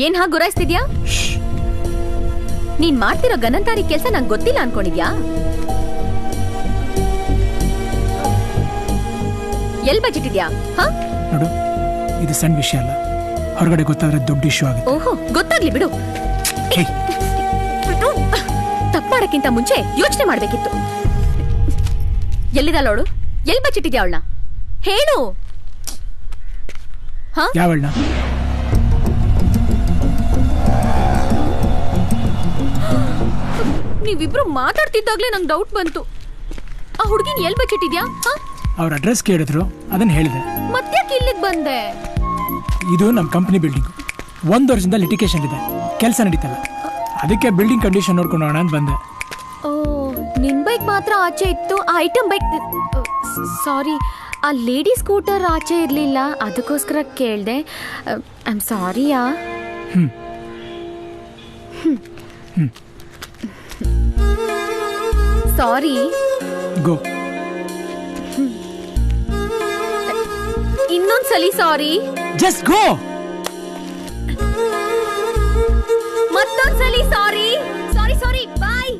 ಏನ್ ಹಾಗೆ ಗುರಾಯಿಸ್ತಿದ್ಯಾ? ನೀನ್ ಮಾಡ್ತಿರೋ ಗನಂತಾರಿ ಕೆಲ್ಸ ನಂಗೆ ಗೊತ್ತಿಲ್ಲ ಅನ್ಕೊಂಡಿದ್ಯಾ? ಎಲ್ ಬಚ್ಚಿಟ್ಟಿದ್ಯಾ? ನೋಡು, ಇದು ಸಣ್ಣ ವಿಷಯ ಅಲ್ಲ, ಹೊರಗಡೆ ಗೊತ್ತಾದ್ರೆ ದೊಡ್ಡ ಇಶ್ಯೂ ಆಗುತ್ತೆ. ಓಹೋ, ಗೊತ್ತಾಗ್ಲಿ ಬಿಡು. ತಪ್ಪು ಮಾಡಕ್ಕಿಂತ ಮುಂಚೆ ಯೋಚನೆ ಮಾಡ್ಬೇಕಿತ್ತು. ಎಲ್ಲಿದಲ್ಲ ಅವಳು? ಎಲ್ ಬಚ್ಚಿಟ್ಟಿದ್ಯಾ ಅವಳನ್ನ? ಹೇಳು. ಯಾವಳನ್ನ? ನೀವಿಬ್ರು ಮಾತಾಡ್ತಿದ್ದಾಗ್ಲೇ ನಂಗೆ ಡೌಟ್ ಬಂತು. ಆ ಹುಡುಗಿನ ಎಲ್ ಬಚ್ಚಿಟ್ಟಿದ್ಯಾ? ಅವ್ರ ಅಡ್ರೆಸ್ ಕೇಳಿದ್ರು, ಅದನ್ನ ಹೇಳಿದೆ. ಮತ್ತ್ಯಾಕೆ ಇಲ್ಲಿಗೆ ಬಂದೆ? ಇದು ನಮ್ಮ ಕಂಪನಿ ಬಿಲ್ಡಿಂಗು. 1 ವರ್ಷದಿಂದ ಲಿಟಿಗೇಷನ್ ಇದೆ, ಕೆಲಸ ನಡೀತಲ್ಲ. ಅದಕ್ಕೆ ಬಿಲ್ಡಿಂಗ್ ಕಂಡೀಷನ್ ನೋಡ್ಕೊಂಡು ಹೋಗೋಣ ಅಂತ ಬಂದೆ. ಓ, ನಿನ್ ಬೈಕ್ ಮಾತ್ರ ಆಚೆ ಇತ್ತು, ಆ ಐಟಮ್ ಬೈಕ್ ಸಾರಿ, ಆ ಲೇಡಿ ಸ್ಕೂಟರ್ ಆಚೆ ಇರಲಿಲ್ಲ, ಅದಕ್ಕೋಸ್ಕರ ಕೇಳಿದೆ. ಐ ಆಮ್ ಸಾರಿಯಾ. ಸಾರಿ. ಗೋ. ಇನ್ನೊಂದ್ಸಲಿ ಸಾರಿ. Just go. ಮತ್ತೊಂದ್ಸಲಿ ಸಾರಿ. Sorry sorry, bye.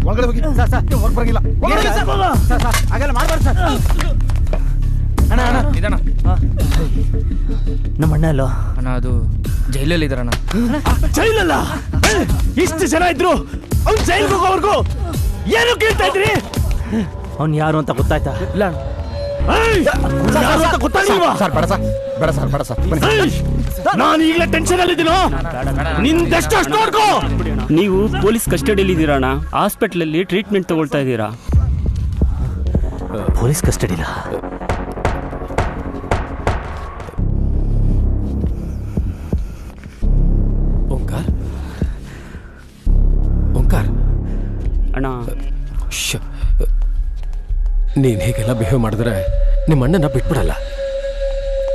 ಒಳಗಡೆ ಹೋಗಿ ಸರ್ ಸರ್ ಹೊರಗೆ ಬರಂಗಿಲ್ಲ ಸರ್ ಸರ್ ಹಾಗೆಲ್ಲ ಮಾಡಬಾರ್ದು ಸರ್. ಅಣ್ಣ ಅಣ್ಣ ಇದಣ್ಣ ನಮ್ಮ ಅಣ್ಣ ಅಲ್ಲೋ ಅಣ್ಣ, ಅದು ಜೈಲಲ್ಲಿ ಇದ್ದಾರಣ್ಣ. ಜೈಲಲ್ಲ? ಇಷ್ಟು ಜನ ಇದ್ರು ಅವ್ನು ಜೈಲ್ಗೆ ಹೋಗೋವರೆಗೂ ಏನು ಕೇಳ್ತಾ ಇದ್ರಿ? ಅವ್ನು ಯಾರು ಅಂತ ಗೊತ್ತಾಯ್ತಾ? ಇಲ್ಲ ಗೊತ್ತಾಗಿಲ್ವಾ ಸರ್? ಬೇಡ ಸರ್, ಬೇಡ ಸರ್, ಬೇಡ ಸರ್. ನಾನು ಈಗಲೇ ಟೆನ್ಷನ್ ಅಲ್ಲಿದ್ದೀನೋ, ನಿಂದೆಷ್ಟು ಅಷ್ಟು ನೋಡ್ಕೋ. ನೀವು ಪೊಲೀಸ್ ಕಸ್ಟಡಿಯಲ್ಲಿ ಇದ್ದೀರಣ್ಣ, ಹಾಸ್ಪಿಟ್ಲಲ್ಲಿ ಟ್ರೀಟ್ಮೆಂಟ್ ತಗೊಳ್ತಾ ಇದ್ದೀರಾ. ಪೊಲೀಸ್ ಕಸ್ಟಡಿಲ? ಓಂಕಾರ್, ಓಂಕಾರ್ ಅಣ್ಣ, ನೀನು ಹೀಗೆಲ್ಲ ಬಿಹೇವ್ ಮಾಡಿದ್ರೆ ನಿಮ್ಮ ಅಣ್ಣನ ಬಿಟ್ಬಿಡಲ್ಲ.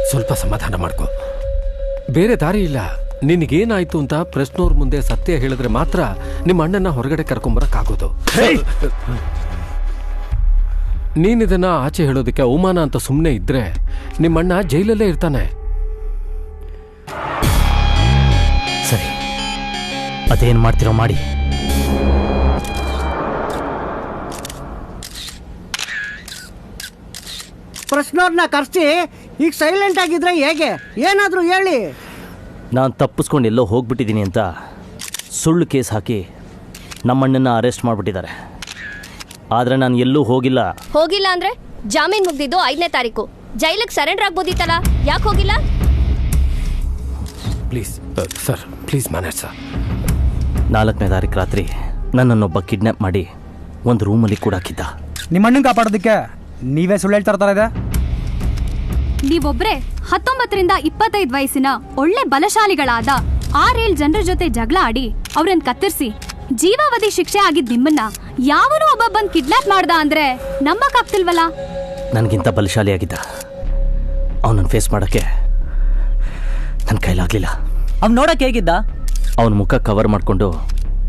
ಸ್ವಲ್ಪ ಸಮಾಧಾನ ಮಾಡ್ಕೊ, ಬೇರೆ ದಾರಿ ಇಲ್ಲ. ನಿನಗೇನಾಯ್ತು ಅಂತ ಪ್ರೆಸ್ನವ್ರ ಮುಂದೆ ಸತ್ಯ ಹೇಳಿದ್ರೆ ಮಾತ್ರ ನಿಮ್ಮ ಅಣ್ಣನ ಹೊರಗಡೆ ಕರ್ಕೊಂಬರಕ್ಕಾಗೋದು. ನೀನಿದನ್ನ ಆಚೆ ಹೇಳೋದಕ್ಕೆ ಅವಮಾನ ಅಂತ ಸುಮ್ಮನೆ ಇದ್ರೆ ನಿಮ್ಮಣ್ಣ ಜೈಲಲ್ಲೇ ಇರ್ತಾನೆ. ಸರಿ, ಅದೇನ್ ಮಾಡ್ತಿರೋ ಮಾಡಿ. ಪ್ರಶ್ನೋರ್ನ ಕರ್ಸಿ ಈಗ ಸೈಲೆಂಟ್ ಆಗಿದ್ರೆ ಹೇಗೆ? ಏನಾದರೂ ಹೇಳಿ. ನಾನು ತಪ್ಪಿಸ್ಕೊಂಡು ಎಲ್ಲೋ ಹೋಗ್ಬಿಟ್ಟಿದ್ದೀನಿ ಅಂತ ಸುಳ್ಳು ಕೇಸ್ ಹಾಕಿ ನಮ್ಮಣ್ಣನ ಅರೆಸ್ಟ್ ಮಾಡಿಬಿಟ್ಟಿದ್ದಾರೆ. ಆದರೆ ನಾನು ಎಲ್ಲೂ ಹೋಗಿಲ್ಲ. ಹೋಗಿಲ್ಲ ಅಂದರೆ ಜಾಮೀನು ಮುಗ್ದಿದ್ದು 5ನೇ ತಾರೀಕು. ಜೈಲಿಗೆ ಸರೆಂಡರ್ ಆಗ್ಬೋದಿತ್ತಲ್ಲ, ಯಾಕೆ ಹೋಗಿಲ್ಲ? Please sir, please manage sir. 4ನೇ ತಾರೀಕು ರಾತ್ರಿ ನನ್ನನ್ನೊಬ್ಬ ಕಿಡ್ನ್ಯಾಪ್ ಮಾಡಿ ಒಂದು ರೂಮಲ್ಲಿ ಕೂಡಾಕಿದ್ದ. ನಿಮ್ಮ ಅಣ್ಣನ ಕಾಪಾಡೋದಕ್ಕೆ ನೀವೇ ಸುಳ್ಳು ಹೇಳ್ತಾ ಇರ್ತಾರೆ. ನೀವೊಬ್ರೆ 19 ರಿಂದ 25 ವಯಸ್ಸಿನ ಒಳ್ಳೆ ಬಲಶಾಲಿಗಳಾದ 6-7 ಜನರ ಜೊತೆ ಜಗಳ ಆಡಿ ಅವ್ರನ್ನ ಕತ್ತರಿಸಿ ಜೀವಾವಧಿ ಶಿಕ್ಷೆ ಆಗಿದ್ ನಿಮ್ಮನ್ನ ಯಾವನೋ ಒಬ್ಬ ಬಂದ್ ಕಿಡ್ನಾಪ್ ಮಾಡ್ದ ಅಂದ್ರೆ ನಂಬಕ್ಕಾಗ್ತಿಲ್ವಲ್ಲ. ನನಗಿಂತ ಬಲಶಾಲಿಯಾಗಿದ್ದ ಅವನನ್ನು ಫೇಸ್ ಮಾಡೋಕ್ಕೆ ನನ್ನ ಕೈಲಾಗಲಿಲ್ಲ. ಅವ್ನು ನೋಡಕ್ಕೆ ಹೇಗಿದ್ದ? ಅವನ ಮುಖ ಕವರ್ ಮಾಡಿಕೊಂಡು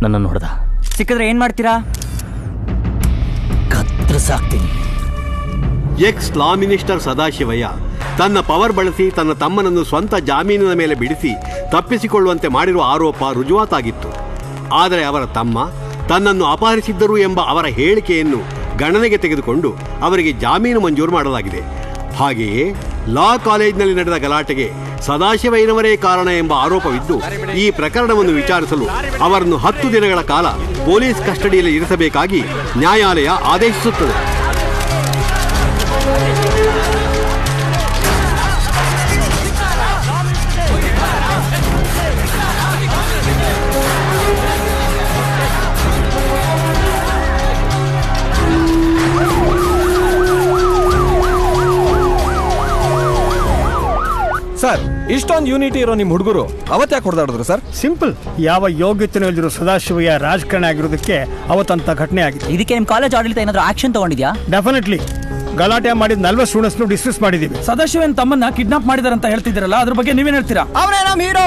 ನನ್ನನ್ನು ನೋಡ್ದ. ಸಿಕ್ಕಿದ್ರೆ ಏನು ಮಾಡ್ತೀರಾ? ಕತ್ತರಿಸಾಕ್ತೀನಿ. ಎಕ್ಸ್ ಲಾ ಮಿನಿಸ್ಟರ್ ಸದಾಶಿವಯ್ಯ ತನ್ನ ಪವರ್ ಬಳಸಿ ತನ್ನ ತಮ್ಮನನ್ನು ಸ್ವಂತ ಜಾಮೀನಿನ ಮೇಲೆ ಬಿಡಿಸಿ ತಪ್ಪಿಸಿಕೊಳ್ಳುವಂತೆ ಮಾಡಿರುವ ಆರೋಪ ರುಜುವಾತಾಗಿತ್ತು. ಆದರೆ ಅವರ ತಮ್ಮ ತನ್ನನ್ನು ಅಪಹರಿಸಿದ್ದರು ಎಂಬ ಅವರ ಹೇಳಿಕೆಯನ್ನು ಗಣನೆಗೆ ತೆಗೆದುಕೊಂಡು ಅವರಿಗೆ ಜಾಮೀನು ಮಂಜೂರು ಮಾಡಲಾಗಿದೆ. ಹಾಗೆಯೇ ಲಾ ಕಾಲೇಜಿನಲ್ಲಿ ನಡೆದ ಗಲಾಟೆಗೆ ಸದಾಶಿವಯ್ಯನವರೇ ಕಾರಣ ಎಂಬ ಆರೋಪವಿದ್ದು ಈ ಪ್ರಕರಣವನ್ನು ವಿಚಾರಿಸಲು ಅವರನ್ನು 10 ದಿನಗಳ ಕಾಲ ಪೊಲೀಸ್ ಕಸ್ಟಡಿಯಲ್ಲಿ ಇರಿಸಬೇಕಾಗಿ ನ್ಯಾಯಾಲಯ ಆದೇಶಿಸುತ್ತದೆ. ಸರ್, ಇಷ್ಟೊಂದು ಯೂನಿಟಿ ಇರೋ ನಿಮ್ಮ ಹುಡುಗರು ಅವತ್ತ್ಯಾಕೆ ಹೊಡೆದಾಡಿದ್ರು ಸರ್? ಸಿಂಪಲ್. ಯಾವ ಯೋಗ್ಯತೆನೂ ಇಲ್ದಿರೋ ಸದಾಶಿವಯ್ಯ ರಾಜಕಾರಣ ಆಗಿರೋದಕ್ಕೆ ಅವತ್ತಂತ ಘಟನೆ ಆಗಿದೆ. ಇದಕ್ಕೆ ನಿಮ್ಮ ಕಾಲೇಜ್ ಆಡಳಿತ ಏನಾದರೂ ಆಕ್ಷನ್ ತಗೊಂಡಿದ್ಯಾ? ಡೆಫಿನೆಟ್ಲಿ. ಗಲಾಟೆ ಮಾಡಿದ 40 ಸ್ಟೂಡೆಂಟ್ಸ್ನು ಡಿಸ್ಮಿಸ್ ಮಾಡಿದ್ದೀವಿ. ಸದಾಶಿವನ್ ತಮ್ಮನ್ನ ಕಿಡ್ನಾಪ್ ಮಾಡಿದಾರಂತ ಹೇಳ್ತಿದ್ದೀರಲ್ಲ, ಅದ್ರ ಬಗ್ಗೆ ನೀವೇನ್ ಹೇಳ್ತೀರಾ? ಅವರೇ ನಮ್ಮ ಹೀರೋ.